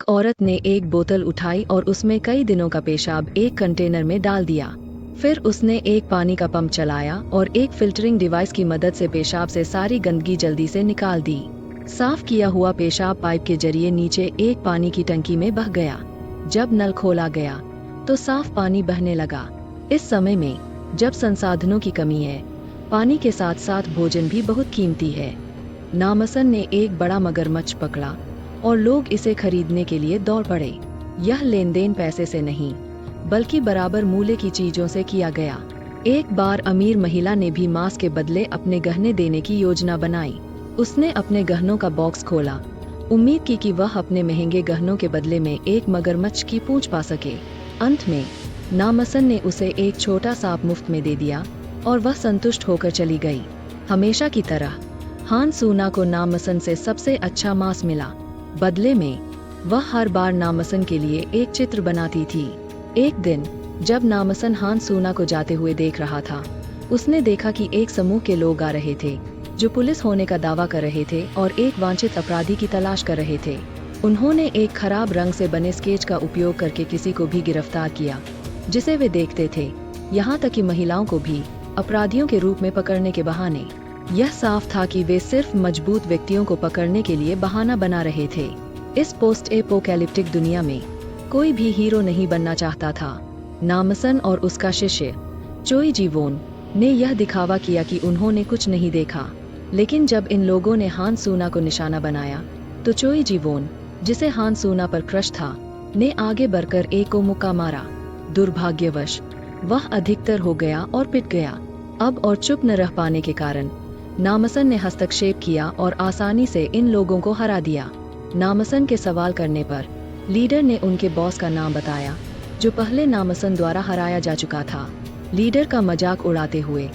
औरत ने एक बोतल उठाई और उसमें कई दिनों का पेशाब एक कंटेनर में डाल दिया। फिर उसने एक पानी का पंप चलाया और एक फिल्टरिंग डिवाइस की मदद से पेशाब से सारी गंदगी जल्दी से निकाल दी। साफ किया हुआ पेशाब पाइप के जरिए नीचे एक पानी की टंकी में बह गया। जब नल खोला गया तो साफ पानी बहने लगा। इस समय में जब संसाधनों की कमी है, पानी के साथ साथ भोजन भी बहुत कीमती है। नामसन ने एक बड़ा मगरमच्छ पकड़ा और लोग इसे खरीदने के लिए दौड़ पड़े। यह लेन देन पैसे से नहीं बल्कि बराबर मूल्य की चीजों से किया गया। एक बार अमीर महिला ने भी मांस के बदले अपने गहने देने की योजना बनाई। उसने अपने गहनों का बॉक्स खोला, उम्मीद की कि वह अपने महंगे गहनों के बदले में एक मगरमच्छ की पूंछ पा सके। अंत में नामसन ने उसे एक छोटा सांप मुफ्त में दे दिया और वह संतुष्ट होकर चली गई। हमेशा की तरह हान सूना को नामसन से सबसे अच्छा मांस मिला। बदले में वह हर बार नामसन के लिए एक चित्र बनाती थी। एक दिन जब नामसन हान सूना को जाते हुए देख रहा था, उसने देखा कि एक समूह के लोग आ रहे थे जो पुलिस होने का दावा कर रहे थे और एक वांछित अपराधी की तलाश कर रहे थे। उन्होंने एक खराब रंग से बने स्केच का उपयोग करके किसी को भी गिरफ्तार किया जिसे वे देखते थे, यहाँ तक कि महिलाओं को भी अपराधियों के रूप में पकड़ने के बहाने। यह साफ था कि वे सिर्फ मजबूत व्यक्तियों को पकड़ने के लिए बहाना बना रहे थे। इस पोस्ट एपोकैलिप्टिक दुनिया में कोई भी हीरो नहीं बनना चाहता था। नामसन और उसका शिष्य चोई जीवोन ने यह दिखावा किया कि उन्होंने कुछ नहीं देखा, लेकिन जब इन लोगों ने हान सूना को निशाना बनाया तो चोई जीवोन, जिसे हान सूना पर क्रश था, ने आगे बढ़कर एक को मुक्का मारा। दुर्भाग्यवश वह अधिकतर हो गया और पिट गया। अब और चुप न रह पाने के कारण नामसन ने हस्तक्षेप किया और आसानी से इन लोगों को हरा दिया। नामसन के सवाल करने पर लीडर ने उनके बॉस का नाम बताया जो पहले नामसन द्वारा हराया जा चुका था। लीडर का मजाक उड़ाते हुए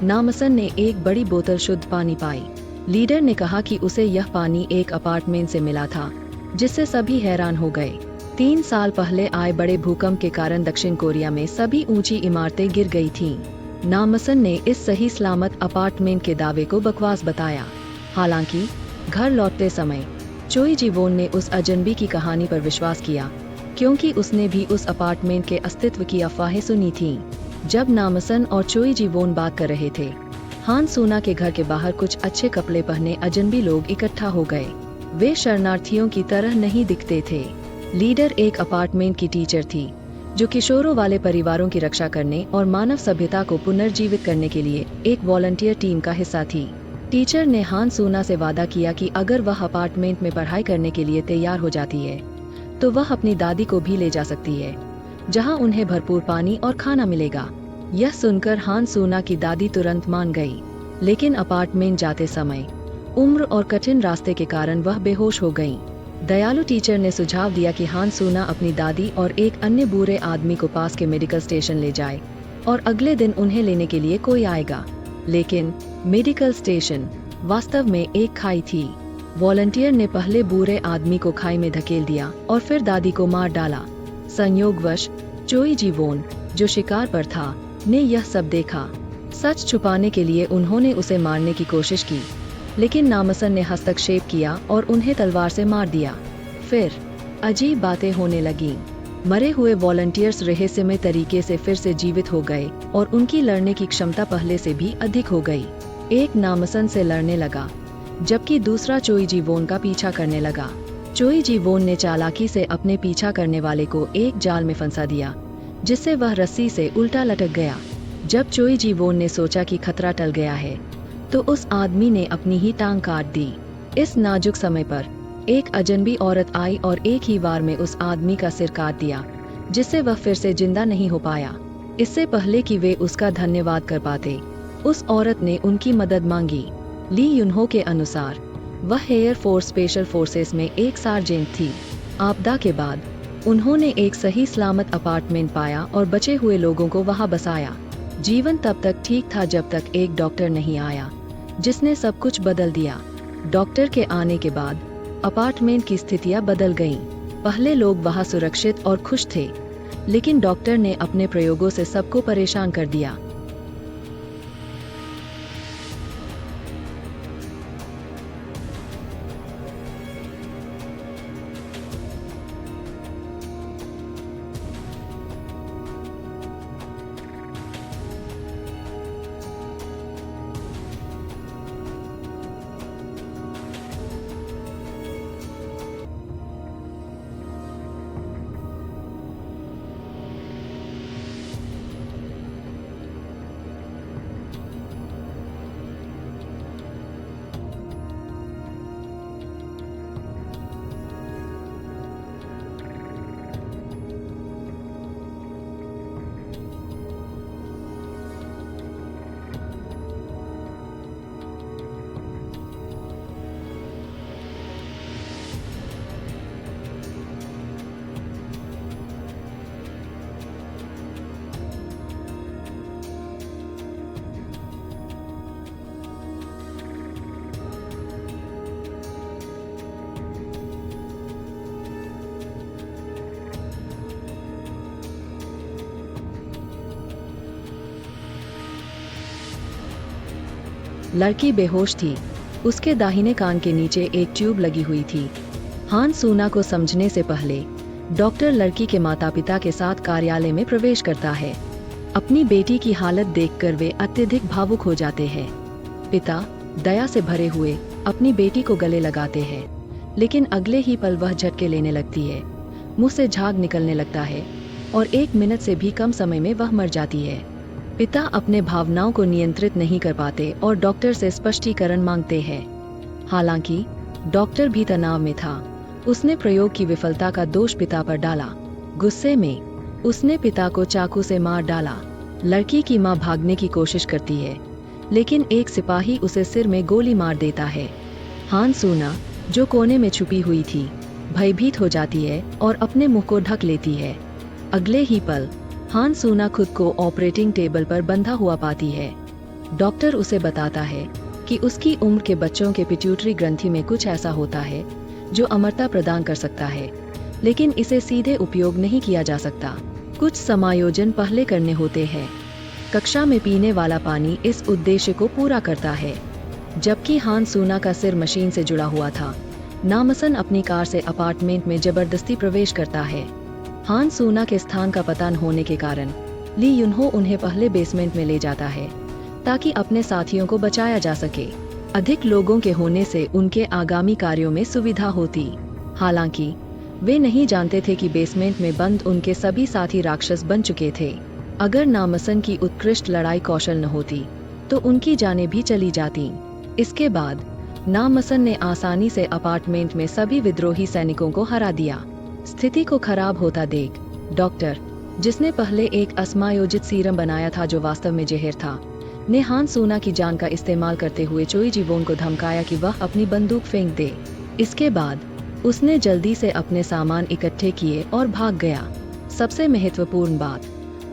नामसन ने एक बड़ी बोतल शुद्ध पानी पाई। लीडर ने कहा कि उसे यह पानी एक अपार्टमेंट से मिला था, जिससे सभी हैरान हो गए। 3 साल पहले आए बड़े भूकंप के कारण दक्षिण कोरिया में सभी ऊंची इमारतें गिर गई थीं। नामसन ने इस सही सलामत अपार्टमेंट के दावे को बकवास बताया। हालांकि घर लौटते समय चोई जीवोन ने उस अजनबी की कहानी पर विश्वास किया, क्योंकि उसने भी उस अपार्टमेंट के अस्तित्व की अफवाहें सुनी थीं। जब नामसन और चोई जीवोन बात कर रहे थे, हान सूना के घर के बाहर कुछ अच्छे कपड़े पहने अजनबी लोग इकट्ठा हो गए। वे शरणार्थियों की तरह नहीं दिखते थे। लीडर एक अपार्टमेंट की टीचर थी जो किशोरों वाले परिवारों की रक्षा करने और मानव सभ्यता को पुनर्जीवित करने के लिए एक वॉलंटियर टीम का हिस्सा थी। टीचर ने हान सूना से वादा किया कि अगर वह अपार्टमेंट में पढ़ाई करने के लिए तैयार हो जाती है तो वह अपनी दादी को भी ले जा सकती है, जहां उन्हें भरपूर पानी और खाना मिलेगा। यह सुनकर हान सूना की दादी तुरंत मान गई, लेकिन अपार्टमेंट जाते समय उम्र और कठिन रास्ते के कारण वह बेहोश हो गईं। दयालु टीचर ने सुझाव दिया कि हान सूना अपनी दादी और एक अन्य बूढ़े आदमी को पास के मेडिकल स्टेशन ले जाए और अगले दिन उन्हें लेने के लिए कोई आएगा। लेकिन मेडिकल स्टेशन वास्तव में एक खाई थी। वॉलंटियर ने पहले बूढ़े आदमी को खाई में धकेल दिया और फिर दादी को मार डाला। संयोगवश चोई जीवोन, जो शिकार पर था, ने यह सब देखा। सच छुपाने के लिए उन्होंने उसे मारने की कोशिश की, लेकिन नामसन ने हस्तक्षेप किया और उन्हें तलवार से मार दिया। फिर अजीब बातें होने लगीं। मरे हुए वॉलंटियर्स रहस्यमय तरीके से फिर से जीवित हो गए और उनकी लड़ने की क्षमता पहले से भी अधिक हो गई। एक नामसन से लड़ने लगा, जबकि दूसरा चोई जीवोन का पीछा करने लगा। चोई जीवोन ने चालाकी से अपने पीछा करने वाले को एक जाल में फंसा दिया, जिससे वह रस्सी से उल्टा लटक गया। जब चोई जीवोन ने सोचा कि खतरा टल गया है, तो उस आदमी ने अपनी ही टांग काट दी। इस नाजुक समय पर एक अजनबी औरत आई और एक ही वार में उस आदमी का सिर काट दिया, जिससे वह फिर से जिंदा नहीं हो पाया। इससे पहले कि वे उसका धन्यवाद कर पाते, उस औरत ने उनकी मदद मांगी। ली युनहो के अनुसार वह एयर फोर्स स्पेशल फोर्सेस में एक सार्जेंट थी। आपदा के बाद उन्होंने एक सही सलामत अपार्टमेंट पाया और बचे हुए लोगों को वहां बसाया। जीवन तब तक ठीक था जब तक एक डॉक्टर नहीं आया, जिसने सब कुछ बदल दिया। डॉक्टर के आने के बाद अपार्टमेंट की स्थितियां बदल गईं। पहले लोग वहां सुरक्षित और खुश थे, लेकिन डॉक्टर ने अपने प्रयोगों से सबको परेशान कर दिया। लड़की बेहोश थी। उसके दाहिने कान के नीचे एक ट्यूब लगी हुई थी। हान सूना को समझने से पहले डॉक्टर लड़की के माता पिता के साथ कार्यालय में प्रवेश करता है। अपनी बेटी की हालत देखकर वे अत्यधिक भावुक हो जाते हैं। पिता दया से भरे हुए अपनी बेटी को गले लगाते हैं, लेकिन अगले ही पल वह झटके लेने लगती है। मुंह से झाग निकलने लगता है और 1 मिनट से भी कम समय में वह मर जाती है। पिता अपने भावनाओं को नियंत्रित नहीं कर पाते और डॉक्टर से स्पष्टीकरण मांगते हैं। हालांकि डॉक्टर भी तनाव में था। उसने प्रयोग की विफलता का दोष पिता पर डाला। गुस्से में उसने पिता को चाकू से मार डाला। लड़की की मां भागने की कोशिश करती है, लेकिन एक सिपाही उसे सिर में गोली मार देता है। हान सूना, जो कोने में छुपी हुई थी, भयभीत हो जाती है और अपने मुंह को ढक लेती है। अगले ही पल हान सूना खुद को ऑपरेटिंग टेबल पर बंधा हुआ पाती है। डॉक्टर उसे बताता है कि उसकी उम्र के बच्चों के पिट्यूटरी ग्रंथि में कुछ ऐसा होता है जो अमरता प्रदान कर सकता है, लेकिन इसे सीधे उपयोग नहीं किया जा सकता। कुछ समायोजन पहले करने होते हैं। कक्षा में पीने वाला पानी इस उद्देश्य को पूरा करता है। जबकि हान सूना का सिर मशीन से जुड़ा हुआ था, नामसन अपनी कार से अपार्टमेंट में जबरदस्ती प्रवेश करता है। हान सूना के स्थान का पता न होने के कारण ली युनहो उन्हें पहले बेसमेंट में ले जाता है ताकि अपने साथियों को बचाया जा सके। अधिक लोगों के होने से उनके आगामी कार्यों में सुविधा होती। हालांकि वे नहीं जानते थे कि बेसमेंट में बंद उनके सभी साथी राक्षस बन चुके थे। अगर नामसन की उत्कृष्ट लड़ाई कौशल न होती तो उनकी जानें भी चली जाती। इसके बाद नामसन ने आसानी से अपार्टमेंट में सभी विद्रोही सैनिकों को हरा दिया। स्थिति को खराब होता देख डॉक्टर, जिसने पहले एक असमायोजित सीरम बनाया था जो वास्तव में जहर था, ने हान सूना की जान का इस्तेमाल करते हुए चोई जीवोन को धमकाया कि वह अपनी बंदूक फेंक दे। इसके बाद उसने जल्दी से अपने सामान इकट्ठे किए और भाग गया। सबसे महत्वपूर्ण बात,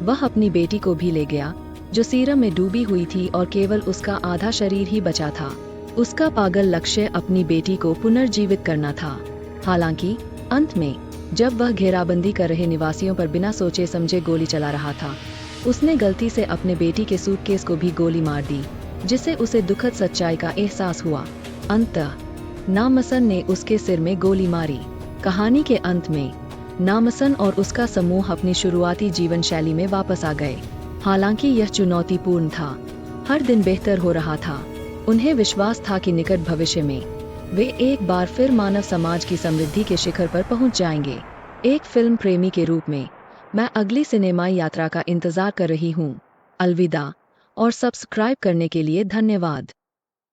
वह अपनी बेटी को भी ले गया जो सीरम में डूबी हुई थी और केवल उसका आधा शरीर ही बचा था। उसका पागल लक्ष्य अपनी बेटी को पुनर्जीवित करना था। हालांकि अंत में जब वह घेराबंदी कर रहे निवासियों पर बिना सोचे समझे गोली चला रहा था, उसने गलती से अपने बेटी के सूटकेस को भी गोली मार दी, जिससे उसे दुखद सच्चाई का एहसास हुआ। अंततः नामसन ने उसके सिर में गोली मारी। कहानी के अंत में नामसन और उसका समूह अपनी शुरुआती जीवन शैली में वापस आ गए। हालांकि यह चुनौतीपूर्ण था। हर दिन बेहतर हो रहा था। उन्हें विश्वास था कि निकट भविष्य में वे एक बार फिर मानव समाज की समृद्धि के शिखर पर पहुंच जाएंगे। एक फिल्म प्रेमी के रूप में मैं अगली सिनेमाई यात्रा का इंतजार कर रही हूं। अलविदा और सब्सक्राइब करने के लिए धन्यवाद।